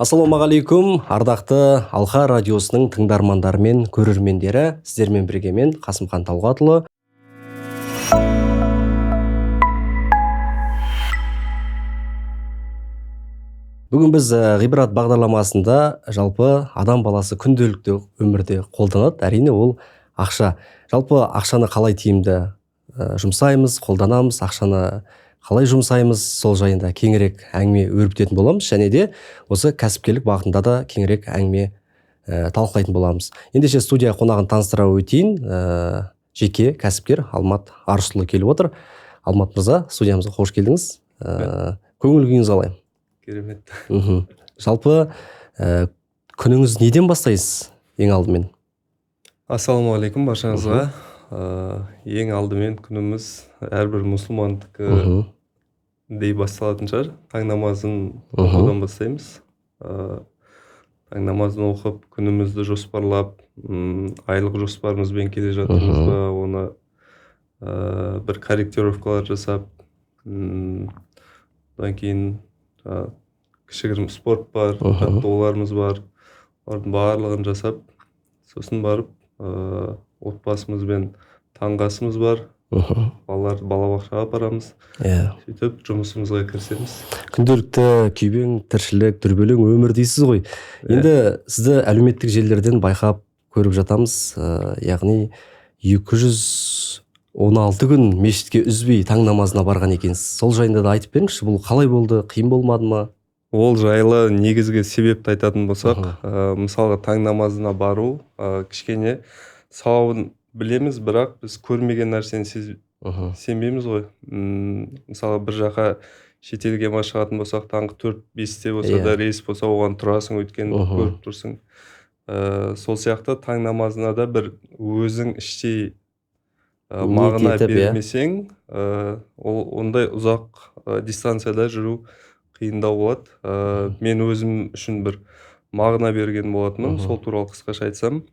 Ассалаумағалейкум, ардақты Алқа радиосының тыңдармандары мен көрермендері, сіздермен бірге мен Қасымхан Талғатұлы. Бүгін біз ғибрат бағдарламасында жалпы адам баласы күнделікті өмірде қолданады. Әрине ол ақша. Жалпы ақшаны қалай тиімді жұмсаймыз, қолданамыз, ақшаны қалай жұмсаймыз, сол жайында кеңірек әңгіме өрбітетін боламыз, және де осы кәсіпкерлік бағытында да кеңірек әңгіме талқылайтын боламыз. Ендеше студия қонағын таныстыра өтейін. Жеке кәсіпкер Алмат Арысұлы келіп отыр. Алмат мырза, студиямызға қош келдіңіз. Көңіл күйіңіз қалай? Керемет. Жалпы күніңіз неден бастайсыз ең алдымен? Ассалаумағалейкум баршаңызға. Ең алдымен күніміз әрбір мұсылмандікі дей басталатын шығар. Таң намазын оқудан бастаймыз. Таң намазын оқып, күнімізді жоспарлап, айлық жоспарымызбен келе жатырмыз ба, оны бір корректировкалар жасап, одан кейін кішігірім спорт бар, жаттығуларымыз бар, олардың барлығын жасап, сосын барып отбасымызбен таңғы асымыз бар, балаларды балабақшаға апарамыз, сөйтіп жұмысымызға кірісеміз. Күнделікті күйбең тіршілік, дүрбелең өмір дейсіз ғой. Енді сізді әлеуметтік желілерден байқап көріп жатамыз, яғни 216 күн мешітке үзбей таң намазына барған екенсіз. Сол жайында да айтып беріңізші, бұл қалай болды, қиын болмады ма? Ол жайлы негізгі себепті айтатын болсақ, мысалға таң намазына бару кішкене сауабын білеміз, бірақ біз көрмеген нәрсені сенбейміз ғой. Мысалы бір жаққа шетелге шығатын болсақ, таңғы 4-5-те болса да рейс болса, оған тұрасың, өйткені көріп тұрсың. Сол сияқты таң намазына да бір өзің іштей мағына бермесең, ондай ұзақ дистанцияда жүру қиындау болады. Мен өзім үшін бір мағына берген болатынмын. Сол туралы қысқаша айтсам,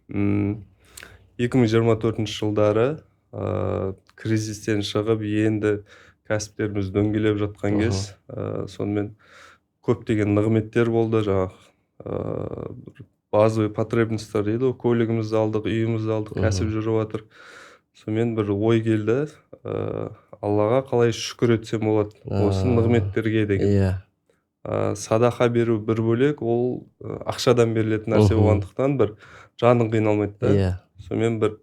2024 жылдары кризистен шығып, енді кәсіптеріміз дөңгелеп жатқан кез, сонымен көптеген нығметтер болды. Базовый потребностьтер дейді, көлігімізді алдық, үйімізді алдық, кәсіп жүріп жатыр. Сонымен бір ой келді, Аллаға қалай шүкір етсем болады, осы нығметтерге деген. Садақа беру бір бөлек, ол ақшадан берілетін нәрсе болғандықтан бір жаның қиналмайды. Сонымен бір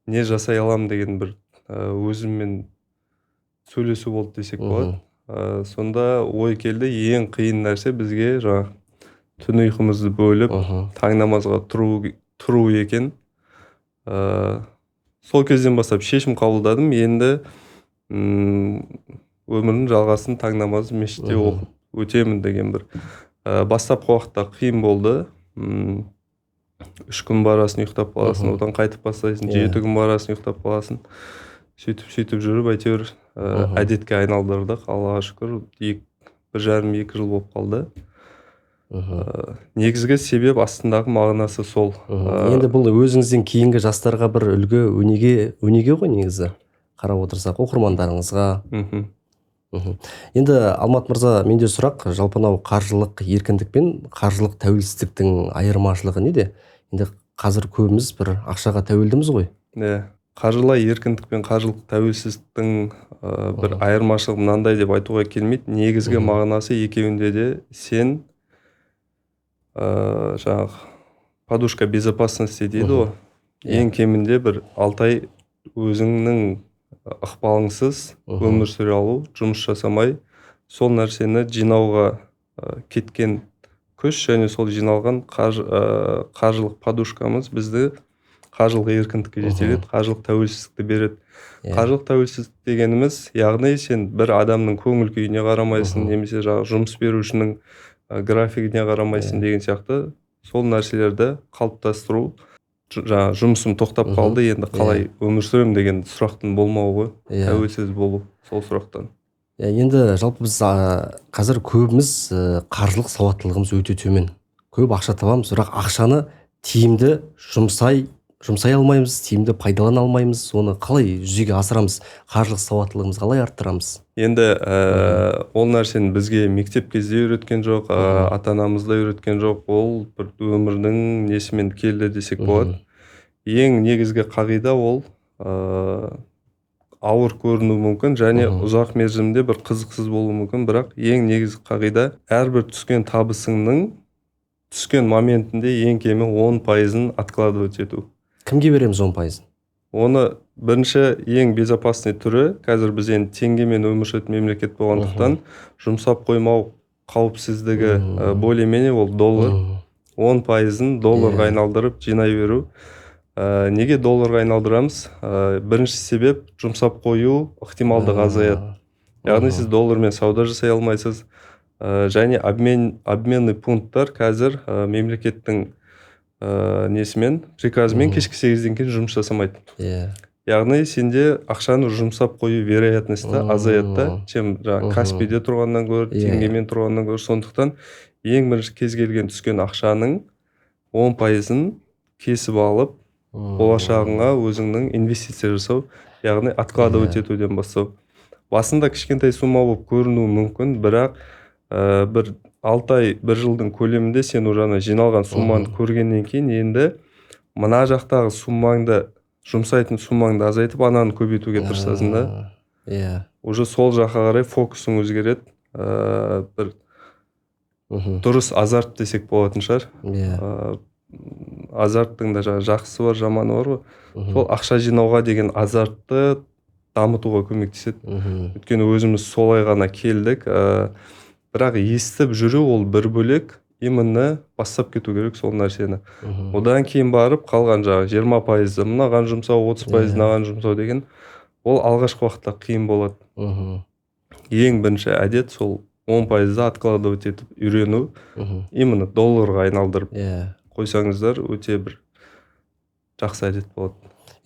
не жасай аламын деген бір өзіммен сөйлесу болды десек болады. Сонда ой келді, ең қиын нәрсе бізге түн ұйқымызды бөліп, таң намазға тұру екен. Сол кезден бастап шешім қабылдадым, енді өмірдің жалғасын таң намазы мешітте оқып өтемін деген бір. Бастапқы уақытта қиын болды. 3 күн барасын ұйықтап қаласың, одан қайтып бастайсың, 7 күн барасын ұйықтап қаласың. Сөйтіп жүріп, әйтеуір әдетке айналдырдық. Аллаға шүкір, 1,5-2 жыл болып қалды. Негізгі себеп астындағы мағынасы сол. Енді бұл өзіңізден кейінгі жастарға бір үлгі, өнеге ғой негізі. Қарап отырсақ, оқырмандарыңызға. Енді Алмат мырза, менде сұрақ, жалпы қаржылық еркіндік пен қаржылық тәуелсіздіктің айырмашылығы неде? Енді қазір көбіміз бір ақшаға тәуелдіміз ғой. Қаржылай еркіндік пен қаржылық тәуелсіздіктің бір айырмашылығы мынандай деп айтуға келмейді. Негізгі мағынасы екеуінде де сен подушка безопасности дейді ғой. Ең кемінде бір 6 ай өзіңнің ықпалыңсыз өмір сүре алу, жұмыс жасамай, сол нәрсені жинауға кеткен күш, және сол жиналған қаржылық подушкамыз бізді қаржылық еркіндікке жетеледі, қаржылық тәуелсіздікті береді. Қаржылық тәуелсіздік дегеніміз, яғни сен бір адамның көңіл күйіне қарамайсың, немесе жұмыс берушінің графигіне қарамайсың деген сияқты, сол нәрселерді қалыптастыру. Жұмысым тоқтап қалды, енді қалай өмір сүрем деген сұрақтың болмауы ғой, тәуелсіз болу сол сұрақтан. Енді жалпы біз қазір көбіміз қаржылық сауаттылығымыз өте төмен. Көп ақша табамыз, бірақ ақшаны тиімді жұмсай жұмсай алмаймыз, тиімді пайдалана алмаймыз, оны қалай жүзеге асырамыз, қаржылық сауаттылығымызды қалай арттырамыз? Енді ол нәрсені бізге мектеп кезде үйреткен жоқ, ата-анамыз да үйреткен жоқ. Ол бір өмірдің несімен келді десек болады. Ең негізгі қағида ол ауыр көрінуі мүмкін және ұзақ мерзімде бір қызықсыз болуы мүмкін, бірақ ең негізгі қағида әрбір түскен табысыңның түскен моментінде ең кемі 10%-ын откладывать ету. Кімге береміз 10%-ын? Оны бірінші ең безопасный түрі, қазір біз енді теңгемен өмір сүретін мемлекет болғандықтан жұмсап қоймау қауіпсіздігі более-менее ол доллар. 10%-ын долларға айналдырып жинай беру. Неге долларға айналдырамыз? Бірінші себеп жұмсап қою ықтималдығы азаяды. Яғни сіз доллармен сауда жасай алмайсыз. Және обменный пункттар қазір мемлекеттің несімен, приказымен кешкі 8-ден кейін жұмыс жасамайды. Яғни сенде ақшаны жұмсап қою вероятності азаяды, чем Каспийде тұрғаннан гөрі, теңгемен тұрғаннан гөрі. Сондықтан ең бірінші кез келген түскен ақшаның 10%-ын кесіп алып, болашағыңа өзіңнің инвестиция жасау, яғни откладывать етуден бастау. Басында кішкентай сумма болып көрінуі мүмкін, бірақ бір 6 ай, 1 жылдың көлемінде сен уже жиналған сумманы көргеннен кейін енді мына жақтағы суммаңды, жұмсайтын суммаңды азайтып, ананы көбейтуге тырысасың да. Уже сол жаққа қарай фокусың өзгереді. Бір дұрыс азарт десек болатын шығар. Азарттың да жақсысы бар, жаманы бар ғой. Сол ақша жинауға деген азартты дамытуға көмектеседі. Өйткені өзіміз солай ғана келдік. Бірақ естіп жүру ол бір бөлек, именно бастап кету керек сол нәрсені. Одан кейін барып қалған 20%-ды мынаған жұмсау, 30%-ды мынаған жұмсау деген, ол алғашқы уақытта қиын болады. Ең бірінші әдет сол 10%-ды откладывать етіп үйрену, именно долларға айналдырып қойсаңыздар, өте бір жақсы әдет болады.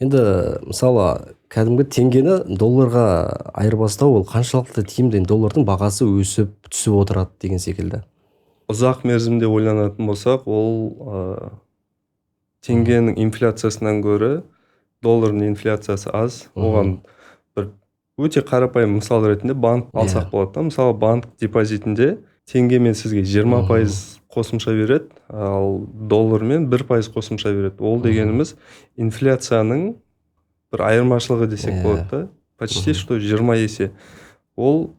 Енді мысалы кәдімгі теңгені долларға айырбастау ол қаншалықты тиімді? Доллардың бағасы өсіп түсіп отырады деген секілді. Ұзақ мерзімде ойланатын болсақ, ол теңгенің инфляциясынан гөрі доллардың инфляциясы аз. Оған бір өте қарапайым мысал ретінде банк алсақ болады. Мысалы банк депозитінде теңгемен сізге 20% қосымша береді, ал доллармен 1% қосымша береді. Ол дегеніміз инфляцияның бір айырмашылығы десек болады да. Почти что 20 есе. Ол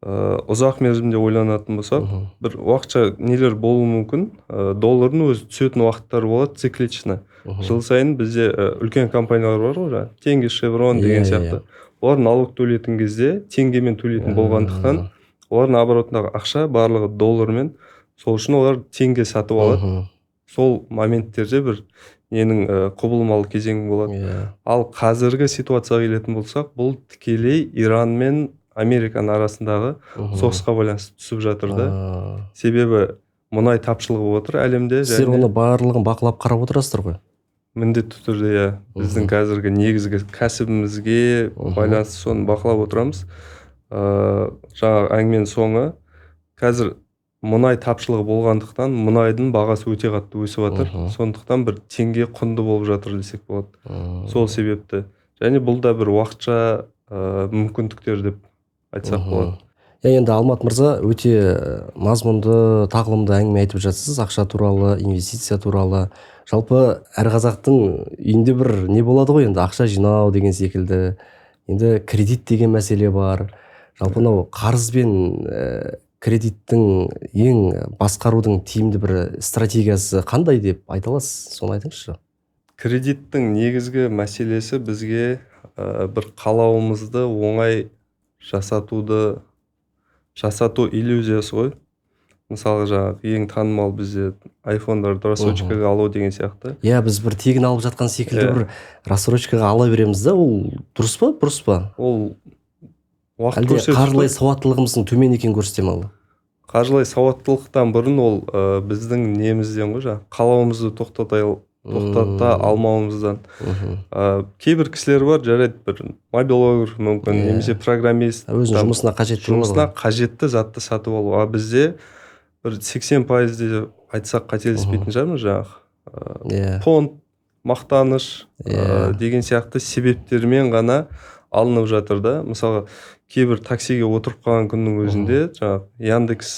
ұзақ мерзімде ойланатын болсақ, бір уақытша нелер болуы мүмкін. Доллардың өзі түсетін уақыттар болады циклично. Жыл сайын бізде үлкен компаниялар бар ғой, теңге, Шеврон деген сияқты. Олар налог төлейтін кезде теңгемен төлейтін болғандықтан, олардың оборотындағы ақша барлығы доллармен, сол үшін олар теңге сатып алады. Сол моменттерде бір ненің құбылмалы кезеңі болады. Ал қазіргі ситуацияға келетін болсақ, бұл тікелей Иран мен Американың арасындағы соғысқа байланысты түсіп жатыр да. Себебі мұнай тапшылығы отыр әлемде. Сіздер оны барлығын бақылап қарап отырасыздар ғой? Міндетті түрде, біздің қазіргі негізгі кәсібімізге байланысты соны бақылап отырамыз. Жаңа әңгіменің соңы, қазір мұнай тапшылығы болғандықтан мұнайдың бағасы өте қатты өсіп жатыр. Сондықтан бір теңге құнды болып жатыр десек болады. Сол себепті. Және бұл да бір уақытша мүмкіндіктер деп айтсақ болады. Енді Алмат мырза өте мазмұнды, тағылымды әңгіме айтып жатсыз, ақша туралы, инвестиция туралы. Жалпы әр қазақтың үйінде бір не болады ғой, енді ақша жинау деген секілді. Енді кредит деген мәселе бар. Жалпы мынау қарыз бен кредиттің ең басқарудың тиімді бір стратегиясы қандай деп айта аласыз? Соны айтыңызшы. Кредиттің негізгі мәселесі бізге бір қалауымызды оңай жасату иллюзиясы ғой. Мысалы жаңағы ең танымал бізде айфондарды рассрочкаға алу деген сияқты. Біз бір тегін алып жатқан секілді бір рассрочкаға ала береміз да, ол дұрыс па, бұрыс па? Ол уақыт көрсетеді. Қаржылай сауаттылығымыздың төмен екенін көрсете ма? Қаржылай сауаттылықтан бұрын ол біздің немізден ғой, қалауымызды тоқтата алмауымыздан. Кейбір кісілер бар, жарайды бір мобилограф мүмкін, немесе программист. Өзінің жұмысына қажетті затты сатып алу. Бізде бір 80% айтсақ қателеспейтін шығармыз, жаңағы фонд, мақтаныш деген сияқты себептермен ғана алынып жатыр да. Мысалы кейбір таксиге отырып қалған күннің өзінде жаңағы Яндекс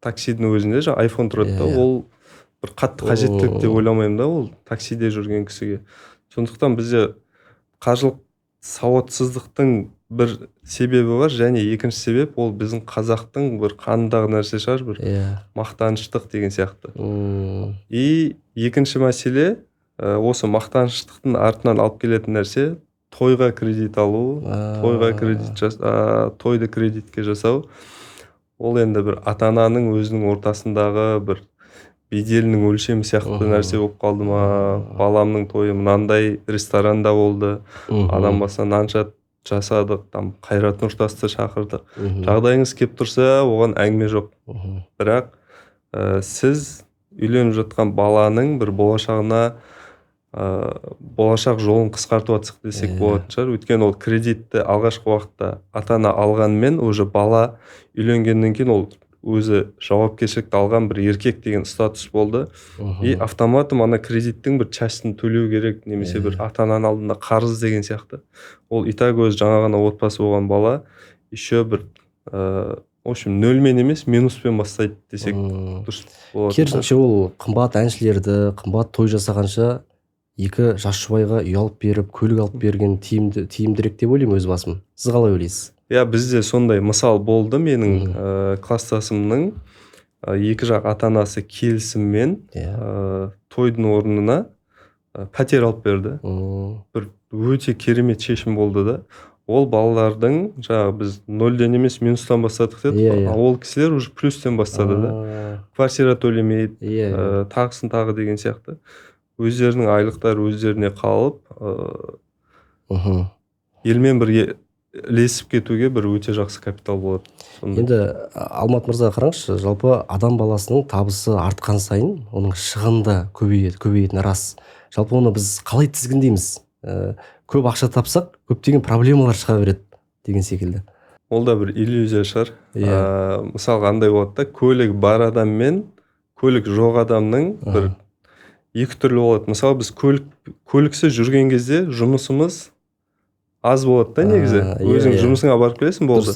таксидің өзінде жаңағы iPhone тұрады да, ол бір қатты қажеттілік деп ойламаймын да, ол таксиде жүрген кісіге. Сондықтан бізде қаржылық сауатсыздықтың бір себебі бар, және екінші себеп ол біздің қазақтың бір қанындағы нәрсе шығар, бір мақтаныштық деген сияқты. И екінші мәселе, осы мақтаныштықтың артынан алып келетін нәрсе тойға кредит алу, тойды кредитке жасау. Ол енді бір ата-ананың өзінің ортасындағы бір беделінің өлшемі сияқты нәрсе болып қалды ма? Баламның тойы мынандай ресторанда болды, адам басына нан жасадық, там Қайрат Нұртасты шақырдық. Жағдайыңыз келіп тұрса, оған әңгіме жоқ. Бірақ сіз үйленіп жатқан баланың бір болашақ жолын қысқартып жатсақ десек болатын шығар. Өйткені ол кредитті алғашқы уақытта ата-ана алғанмен, уже бала үйленгеннен кейін ол өзі жауапкершілікті алған бір еркек деген статус болды. И автоматом ана кредиттің бір частын төлеу керек, немесе бір ата-ананың алдында қарыз деген сияқты. Ол итак өзі жаңа ғана отбасы болған бала еще бір в общем нөлмен емес минуспен бастайды десек дұрыс болады. Керісінше ол қымбат әншілерді, қымбат той жасағанша екі жас жұбайға үй алып беріп, көлік алып берген тиімдірек деп ойлаймын өз басым. Сіз қалай ойлайсыз? Бізде сондай мысал болды. Менің класстасымның екі жақ ата-анасы келісіммен тойдың орнына пәтер алып берді. Бір өте керемет шешім болды да. Ол балалардың жаңағы біз нөлден емес минустан бастадық дедік, ол кісілер уже плюстен бастады да. Квартира төлемейді, тағысын тағы деген сияқты. Өздерінің айлықтары өздеріне қалып, елмен бірге ілесіп кетуге бір өте жақсы капитал болады. Енді Алмат мырза қараңызшы, жалпы адам баласының табысы артқан сайын оның шығыны да көбейетіні рас. Жалпы оны біз қалай тізгіндейміз? Көп ақша тапсақ, көптеген проблемалар шыға береді деген секілді. Ол да бір иллюзия шығар. Мысалға андай болады да, көлік бар адам мен көлік жоқ адамның бір екі түрлі болады. Мысалы біз көліксіз жүрген кезде жұмысымыз аз болады да негізі. Өзің жұмысыңа барып келесің, болды.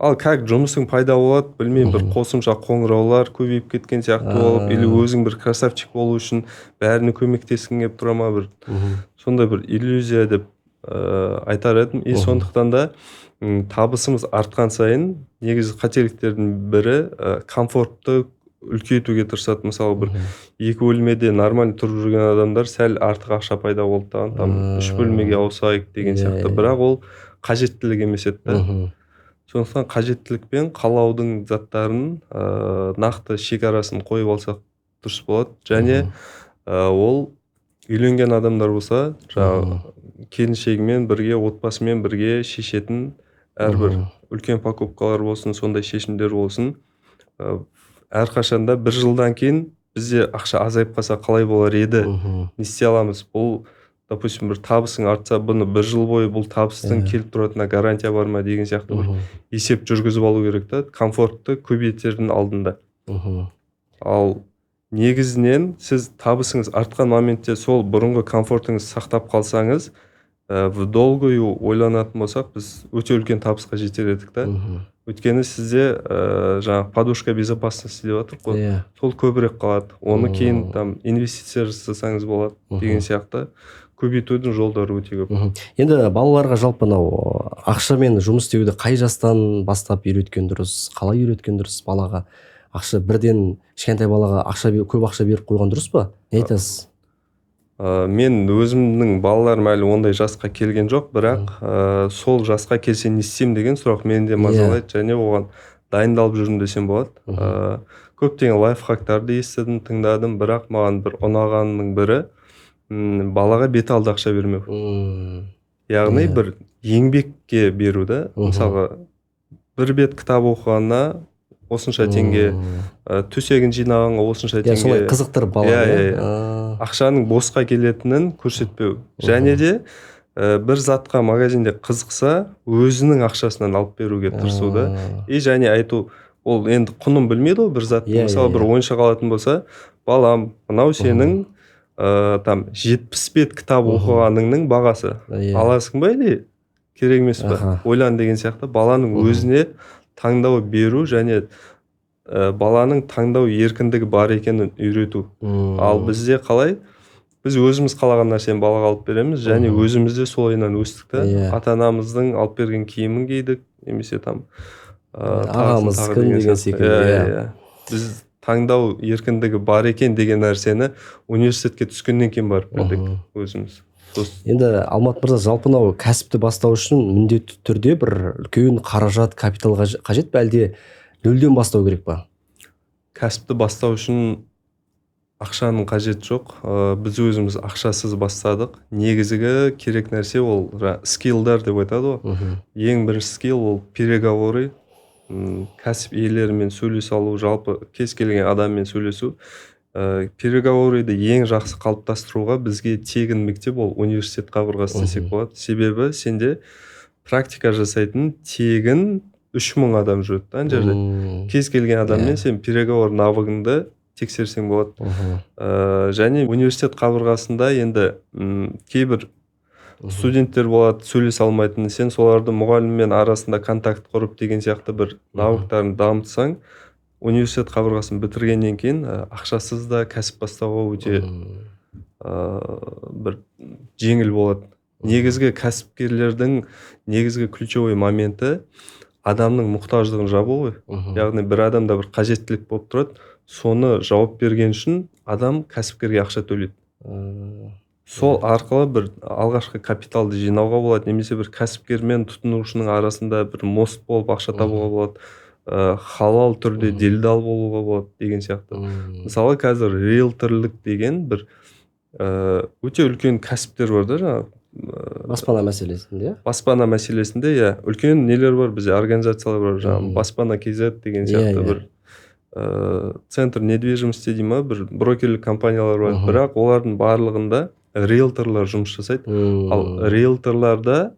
Ал как жұмысың пайда болады, білмеймін, бір қосымша қоңыраулар көбейіп кеткен сияқты болып, или өзің бір красавчик болу үшін бәріне көмектескің келіп тұра ма, бір сондай бір иллюзия деп айтар едім. И сондықтан да табысымыз артқан сайын негізі қателіктердің бірі комфортты үлкейтуге тырысады. Мысалы бір екі бөлмеде нормально тұрып жүрген адамдар сәл артық ақша пайда болды, там үш бөлмеге ауысайық деген сияқты. Бірақ ол қажеттілік емес еді. Сондықтан қажеттілік пен қалаудың заттарын нақты шекарасын қойып алсақ дұрыс болады. Және ол үйленген адамдар болса, жаңағы келіншегімен бірге, отбасымен бірге шешетін әрбір үлкен покупкалар болсын, сондай шешімдер болсын. Әрқашанда бір жылдан кейін бізде ақша азайып қалса қалай болар еді, не істей аламыз? Бұл, допустим, бір табысың артса, бұны бір жыл бойы бұл табыстың келіп тұратынына гарантия бар ма деген сияқты бір есеп жүргізіп алу керек та, комфортты көбейтердің алдында. Ал негізінен сіз табысыңыз артқан моментте сол бұрынғы комфортыңыз сақтап қалсаңыз, в долгую ойланатын болсақ, біз өте үлкен табысқа жетер едік та. Өйткені сізде жаңағы подушка безопасности деп жатыр ғой, сол көбірек қалады. Оны кейін там инвестиция жасасаңыз болады деген сияқты көбейтудің жолдары өте көп. Енді балаларға жалпы ақшамен жұмыс істеуді қай жастан бастап үйреткен дұрыс, қалай үйреткен дұрыс балаға? Ақша бірден кішкентай балаға көп ақша беріп қойған дұрыс па? Не айтасыз? Мен өзімнің балаларым әлі ондай жасқа келген жоқ, бірақ сол жасқа келсе не істеймін деген сұрақ мені де мазалайды, және оған дайындалып жүрмін десем болады. Көптеген лайфхактарды естідім, тыңдадым, бірақ маған бір ұнағанның бірі балаға бет алды ақша бермеу. Яғни бір еңбекке беру да. Мысалға бір бет кітап оқығанына осынша теңге, төсегін жинағанға осынша теңге. Солай қызықтырып баланы. Ақшаның босқа келетінін көрсетпеу. Және де бір затқа магазинде қызықса, өзінің ақшасынан алып беруге тырысу да. И және айту, ол енді құнын білмейді ғой бір затты. Мысалы бір ойыншық алатын болса, балам, мынау сенің там 70 бет кітап оқығаныңның бағасы. Аласың ба или керек емес па? Ойлан деген сияқты баланың өзіне таңдау беру және баланың таңдау еркіндігі бар екенін үйрету. Ал бізде қалай? Біз өзіміз қалаған нәрсені балаға алып береміз және өзіміз де солайынан өстік та. Ата-анамыздың алып берген киімін кидік, немесе там ағамыз кім деген секілді. Біз таңдау еркіндігі бар екен деген нәрсені университетке түскеннен кейін барып білдік өзіміз. Енді Алмат мырза, жалпы мынау кәсіпті бастау үшін міндетті түрде бір үлкен қаражат, капитал қажет пе, әлде нөлден бастау керек па? Кәсіпті бастау үшін ақшаның қажеті жоқ. Біз өзіміз ақшасыз бастадық. Негізгі керек нәрсе ол скиллдар деп айтады ғой. Ең бірінші скилл ол переговоры, кәсіп иелерімен сөйлесе алу, жалпы кез келген адаммен сөйлесу. Переговорды ең жақсы қалыптастыруға бізге тегін мектеп ол университет қабырғасы десек болады. Себебі сенде практика жасайтын тегін 3000 адам жүреді ана жерде. Кез келген адаммен сен переговор навыгыңды тексерсең болады. Және университет қабырғасында енді кейбір студенттер болады, сөйлесе алмайтын, сен соларды мұғаліммен арасында контакт құрып деген сияқты бір навыктарын дамытсаң, университет қабырғасын бітіргеннен кейін ақшасыз да кәсіп бастауға өте бір жеңіл болады. Негізгі кәсіпкерлердің негізгі ключевой моменті адамның мұқтаждығын жабу ғой. Яғни бір адамда бір қажеттілік болып тұрады, соны жауап берген үшін адам кәсіпкерге ақша төлейді. Сол арқылы бір алғашқы капиталды жинауға болады, немесе бір кәсіпкер мен тұтынушының арасында бір мост болып ақша табуға болады, халал түрде делдал болуға болады деген сияқты. Мысалы қазір риэлторлық деген бір өте үлкен кәсіптер бар да, баспана мәселесінде. Баспана мәселесінде, үлкен нелер бар бізде, организациялар бар, баспана KZ деген сияқты бір центр недвижимости дей ма, бір брокерлік компаниялар бар, бірақ олардың барлығында риэлторлар жұмыс жасайды. Ал риэлторларда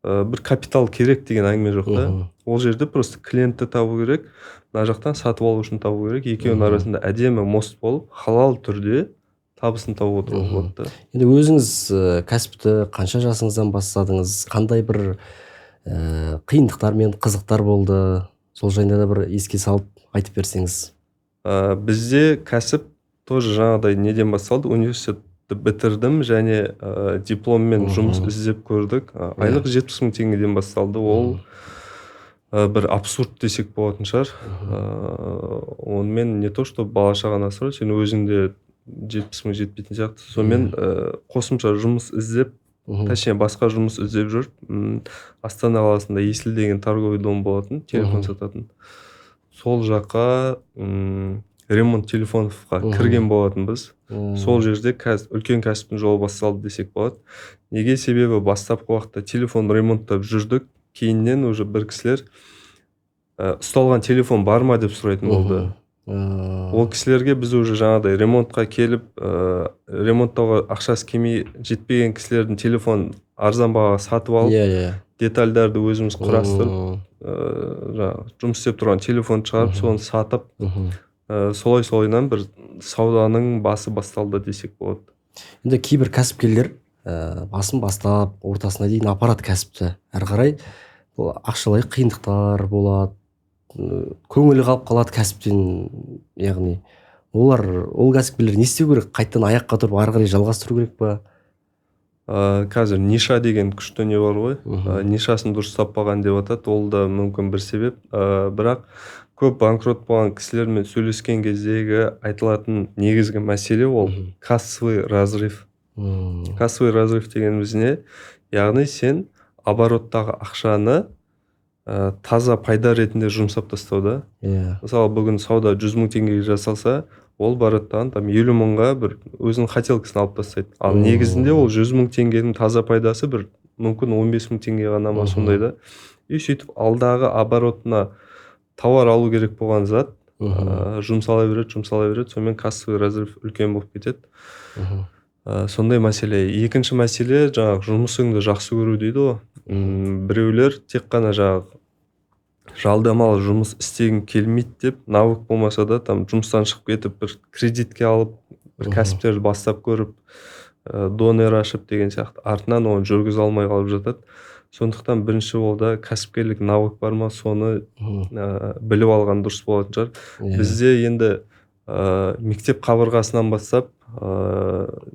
бір капитал керек деген әңгіме жоқ та. Ол жерде просто клиентті табу керек, мына жақтан сатып алу үшін табу керек. Екеуінің арасында әдемі мост болып, халал түрде табысын тауып отыруға болады да. Енді өзіңіз кәсіпті қанша жасыңыздан бастадыңыз? Қандай бір қиындықтар мен қызықтар болды? Сол жайында да бір еске салып айтып берсеңіз. Бізде кәсіп тоже жаңағыдай неден басталды. Университетті бітірдім және дипломмен жұмыс іздеп көрдік. Айлық 70 000 теңгеден басталды. Ол бір абсурд десек болатын шығар. Онымен не то, что бала шағаны асырау, сен өзіңде 70 000 жетпейтін сияқты. Сонымен қосымша жұмыс іздеп, точнее басқа жұмыс іздеп жүріп, Астана қаласында Есіл деген торговый дом болатын, телефон сататын. Сол жаққа ремонт телефоновқа кірген болатын біз. Сол жерде үлкен кәсіптің жолы басталды десек болады. Неге? Себебі бастапқы уақытта телефон ремонттап жүрдік. Кейіннен уже бір кісілер ұсталған телефон бар ма деп сұрайтын болды. Ол кісілерге біз уже жаңағыдай ремонтқа келіп, ремонттауға ақшасы келмей жетпеген кісілердің телефон арзан бағаға сатып алып, детальдарды өзіміз құрастырып, жұмыс істеп тұрған телефон шығарып, соны сатып, солай-солайынан бір сауданың басы басталды десек болады. Енді кейбір кәсіпкерлер басын бастап, ортасына дейін апарат кәсіпті. Әрі қарай ақшалай қиындықтар болады, көңілі қалып қалады кәсіптен. Яғни ол кәсіпкерлер не істеу керек? Қайттан аяққа тұрып ары қарай жалғастыру керек па? Қазір ниша деген күшті не бар ғой. Нишасын дұрыс таппаған деп атады. Ол да мүмкін бір себеп. Бірақ көп банкрот болған кісілермен сөйлескен кездегі айтылатын негізгі мәселе ол кассовый разрыв. Кассовый разрыв дегеніміз не? Яғни сен обороттағы ақшаны таза пайда ретінде жұмсап тастауда. Мысалы бүгін сауда 100 000 теңгеге жасалса, ол бараттан 50 000-ға бір өзінің хотелкасын алып тастайды. Ал негізінде ол 100 000 теңгенің таза пайдасы бір мүмкін 15 000 теңге ғана ма, сондай да. И сөйтіп алдағы оборотына тауар алу керек болған зат жұмсала береді. Сонымен кассовый разрыв үлкен болып кетеді. Сондай мәселе. Екінші мәселе жаңағы жұмысыңды жақсы көру дейді ғой. Біреулер тек қана жаңағы жалдамалы жұмыс істегің келмейді деп, навык болмаса да там жұмыстан шығып кетіп бір кредитке алып бір кәсіптерді бастап көріп донор ашып деген сияқты артынан оны жүргізе алмай қалып жатады. Сондықтан бірінші олда кәсіпкерлік навык бар ма, соны біліп алған дұрыс болатын шығар. Бізде енді мектеп қабырғасынан бастап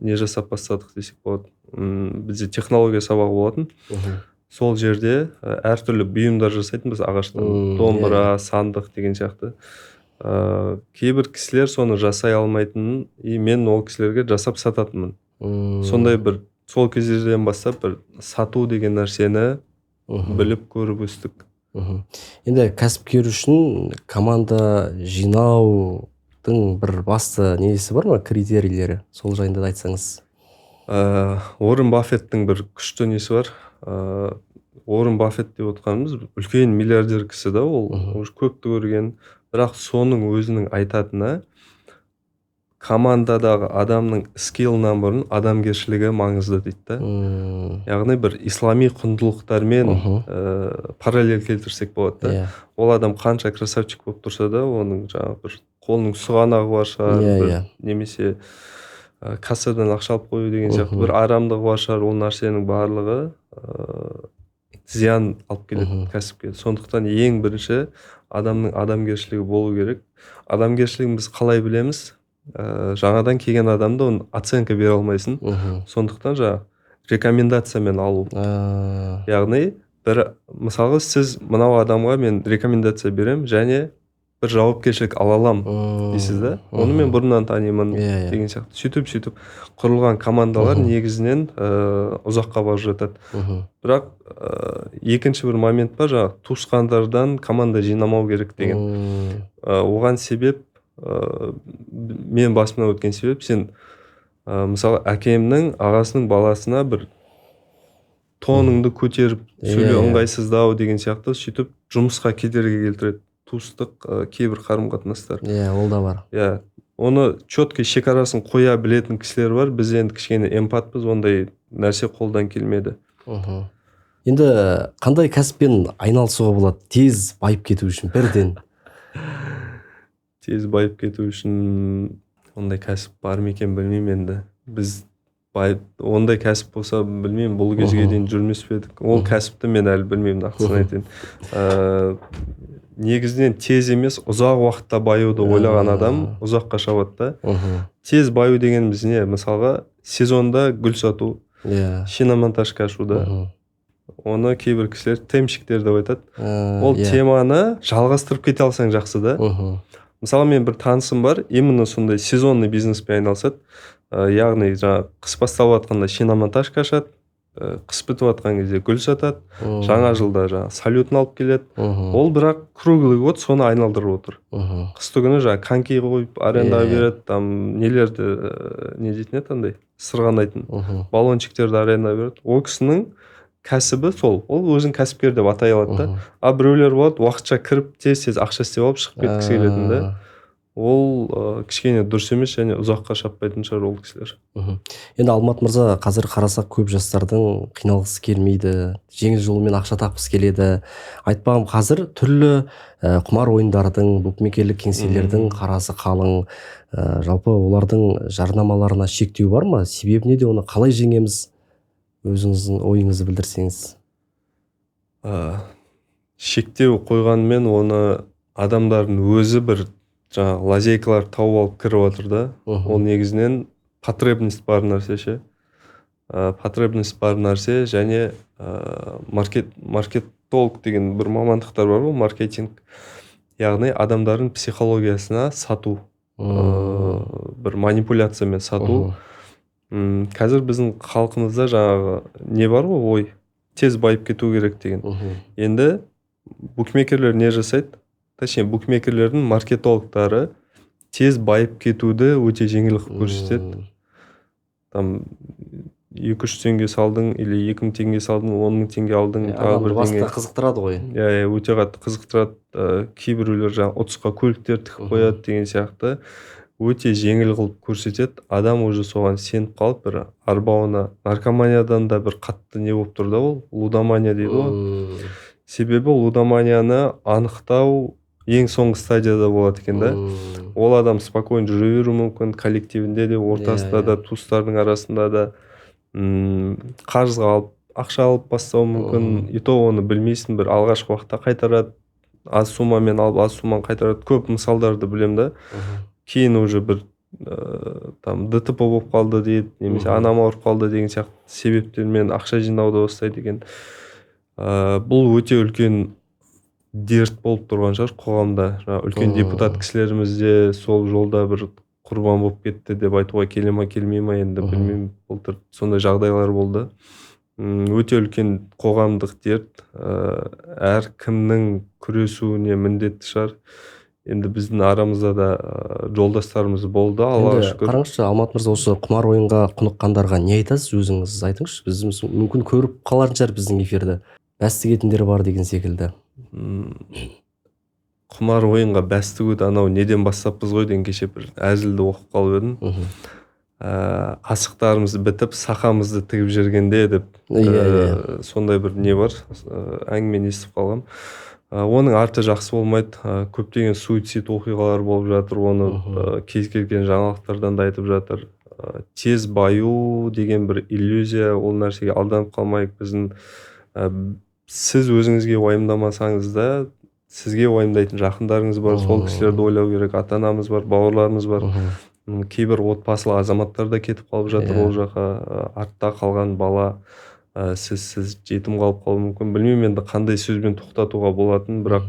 не жасап бастадық десек болады. Бізде технология сабағы болатын. Сол жерде әртүрлі бұйымдар жасайтынбыз ағаштан, домбыра, сандық деген сияқты. Кейбір кісілер соны жасай алмайтынын, мен ол кісілерге жасап сататынмын. Сондай бір сол кездерден бастап бір сату деген нәрсені біліп көріп өстік. Енді кәсіпкер үшін команда жинаудың бір басты несі бар ма, критерийлері? Сол жайында да айтсаңыз. Уоррен Баффеттің бір күшті несі бар. Уоррен Баффет деп отқанымыз үлкен миллиардер кісі да, ол көпті көрген, бірақ соның өзінің айтатыны командадағы адамның скиллынан бұрын адамгершілігі маңызды дейді да. Яғни бір ислами құндылықтармен параллель келтірсек болады да. Ол адам қанша красавчик болып тұрса да, оның жаңағы бір қолының сұғанағы бар шығар, немесе кассадан ақша алып қою деген сияқты бір арамдығы бар шығар, ол нәрсенің барлығы зиян алып келеді кәсіпке. Сондықтан ең бірінші адамның адамгершілігі болу керек. Адамгершілігін біз қалай білеміз? Жаңадан келген адамды оны оценка бере алмайсың. Сондықтан рекомендациямен алу. Яғни мысалға сіз мынау адамға мен рекомендация берем және бір жауапкершілік ала алам дейсіз да. Оны мен бұрыннан танимын деген сияқты. Сөйтіп құрылған командалар негізінен ұзаққа барып жатады. Бірақ екінші бір момент бар, туысқандардан команда жинамау керек деген. Оған себеп мен басымнан өткен себеп, сен мысалы әкемнің ағасының баласына бір тоныңды көтеріп сөйлеу ыңғайсыздау деген сияқты сөйтіп жұмысқа кедергі келтіреді. Туыстық кейбір қарым-қатынастар. Ол да бар. Оны четкий шекарасын қоя білетін кісілер бар. Біз енді кішкене эмпатпыз, ондай нәрсе қолдан келмеді. Енді қандай кәсіппен айналысуға болады тез байып кету үшін бірден? Тез байып кету үшін ондай кәсіп бар ма екен білмеймін енді. Біз ондай кәсіп болса білмеймін, бұл кезге дейін жүрмес пе едік. Ол кәсіпті мен әлі білмеймін, нақтысын айтайын. Негізінен тез емес, ұзақ уақытта баюды ойлаған адам ұзаққа шабады да. Тез баю дегеніміз не? Мысалға сезонда гүл сату, шиномонтажка ашу да. Оны кейбір кісілер темшіктер деп айтады. Ол теманы жалғастырып кете алсаң жақсы да. Мысалы мен бір танысым бар, именно сондай сезонный бизнеспен айналысады. Яғни қыс басталып жатқанда шиномонтажка ашады, қыс бітіп жатқан кезде гүл сатады, жаңа жылда салютын алып келеді. Ол бірақ круглый год соны айналдырып отыр. Қысты күні коньки қойып арендаға береді, там нелерді не дейтін еді андай, сырғанайтын баллончиктерді арендаға береді. Ол кісінің кәсібі сол, ол өзін кәсіпкер деп атай алады да. Біреулер болады, уақытша кіріп тез ақша істеп алып шығып кеткісі келетін да. Ол кішкене дұрыс емес және ұзаққа шаппайтын шығар ол кісілер. Енді Алмат мырза, қазір қарасақ көп жастардың қиналғысы келмейді, жеңіл жолмен ақша тапқысы келеді. Айтпағым, қазір түрлі құмар ойындардың, букмекерлік кеңселердің қарасы қалың. Жалпы олардың жарнамаларына шектеу бар ма? Себебі неде, оны қалай жеңеміз? Өзіңіздің ойыңызды білдірсеңіз. Шектеу қойғанмен оны адамдардың өзі бір лазейкалар тауып алып кіріп отыр да. Ол негізінен потребность бар нәрсе ше. Потребность бар нәрсе және маркетолог деген бір мамандықтар бар ғой, маркетинг. Яғни адамдардың психологиясына сату, бір манипуляциямен сату. Қазір біздің халқымызда жаңағы не бар ғой, ой, тез байып кету керек деген. Енді букмекерлер не жасайды? Точнее, букмекерлердің маркетологтары тез байып кетуді өте жеңіл көрсетеді. Там 2-3 теңге салдың, или 2000 теңге салдың, 10.000 теңге алдың. Басты қызықтырады ғой. Өте қатты қызықтырады. Кейбіреулер 30-қа көліктер тігіп қояды деген сияқты. Өте жеңіл қылып көрсетеді. Адам уже соған сеніп қалып, бір арбауына, наркоманиядан да бір қатты не болып тұр да, ол лудомания дейді ғой. Себебі лудоманияны анықтау ең соңғы стадияда болады екен да. Ол адам спокойно жүре беруі мүмкін, коллективінде де, ортасында да, туыстардың арасында да. Қарызға алып, ақша алып бастауы мүмкін. И то оны білмейсің, бір алғашқы уақытта қайтарады, аз суммамен алып, аз сумманы қайтарады. Көп мысалдарды білем да. Кейін уже бір там ДТП болып қалды дейді, немесе анам ауырып қалды деген сияқты себептермен ақша жинауды бастайды екен. Бұл өте үлкен дерт болып тұрған шығар қоғамда. Үлкен депутат кісілеріміз де сол жолда бір құрбан болып кетті деп айтуға келе ма келмей ма енді білмеймін. Былтыр сондай жағдайлар болды. Өте үлкен қоғамдық дерт. Әр кімнің күресуіне міндетті шығар. Енді біздің арамызда да жолдастарымыз болды, Аллаға шүкір. Қараңызшы, Алмат мырза, осы құмар ойынға құныққандарға не айтасыз, өзіңіз айтыңызшы? Біз мүмкін көріп қалатын шығар біздің эфирді. Бәс тігетіндер бар деген секілді. Құмар ойынға бәс тігуді анау неден бастаппыз ғой деген кеше бір әзілді оқып қалып едім. Асықтарымыз бітіп, сақамызды тігіп жүргенде деп сондай бір не бар, әңгімені естіп қалғам. Оның арты жақсы болмайды. Көптеген суицид оқиғалар болып жатыр, оны кез келген жаңалықтардан да айтып жатыр. Тез баю деген бір иллюзия, ол нәрсеге алданып қалмайық. Біздің сіз өзіңізге уайымдамасаңыз да, сізге уайымдайтын жақындарыңыз бар, сол кісілерді ойлау керек. Ата-анамыз бар, бауырларымыз бар. Кейбір отбасылы азаматтар да кетіп қалып жатыр ол жаққа. Артта қалған бала, сіз жетім қалып қалуы мүмкін. Білмеймін енді қандай сөзбен тоқтатуға болатын, бірақ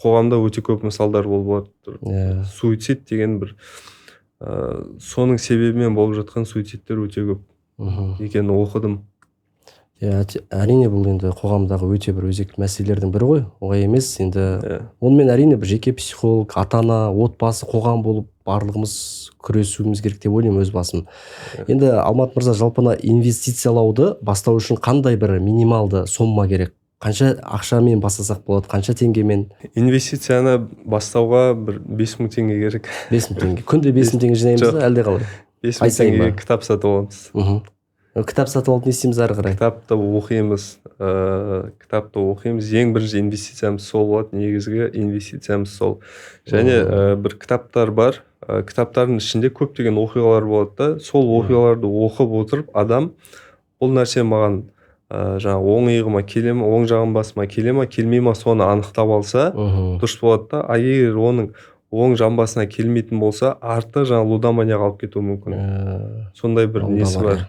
қоғамда өте көп мысалдар болып жатыр. Суицид деген бір соның себебімен болып жатқан суицидтер өте көп екенін оқыдым. Әрине бұл енді қоғамдағы өте бір өзекті мәселелердің бірі ғой, оңай емес. Енді онымен әрине бір жеке психолог, ата-ана, отбасы, қоғам болып барлығымыз күресуіміз керек деп ойлаймын өз басым. Енді Алмат мырза, жалпына инвестициялауды бастау үшін қандай бір минималды сомма керек? Қанша ақшамен бастасақ болады, қанша теңгемен? Инвестицияны бастауға бір 5000 теңге керек. 5000 теңге. Күнде 5000 теңге жинаймыз ба, әлде қалай? 5000 теңгеге кітап сатып аламыз. Кітап сатып алып не істейміз ары қарай? Кітапты оқимыз. Ең бірінші инвестициямыз сол болады, негізгі инвестициямыз сол. Және бір кітаптар бар. Кітаптардың ішінде көптеген оқиғалар болады да, сол оқиғаларды оқып отырып, адам бұл нәрсе маған оң иығыма келе ме, оң жағым басыма келе ме, келмей ме, соны анықтап алса, дұрыс болады да. Егер оның оң жамбасына келмейтін болса, арты лудоманияға алып кетуі мүмкін. Сондай бір несі бар.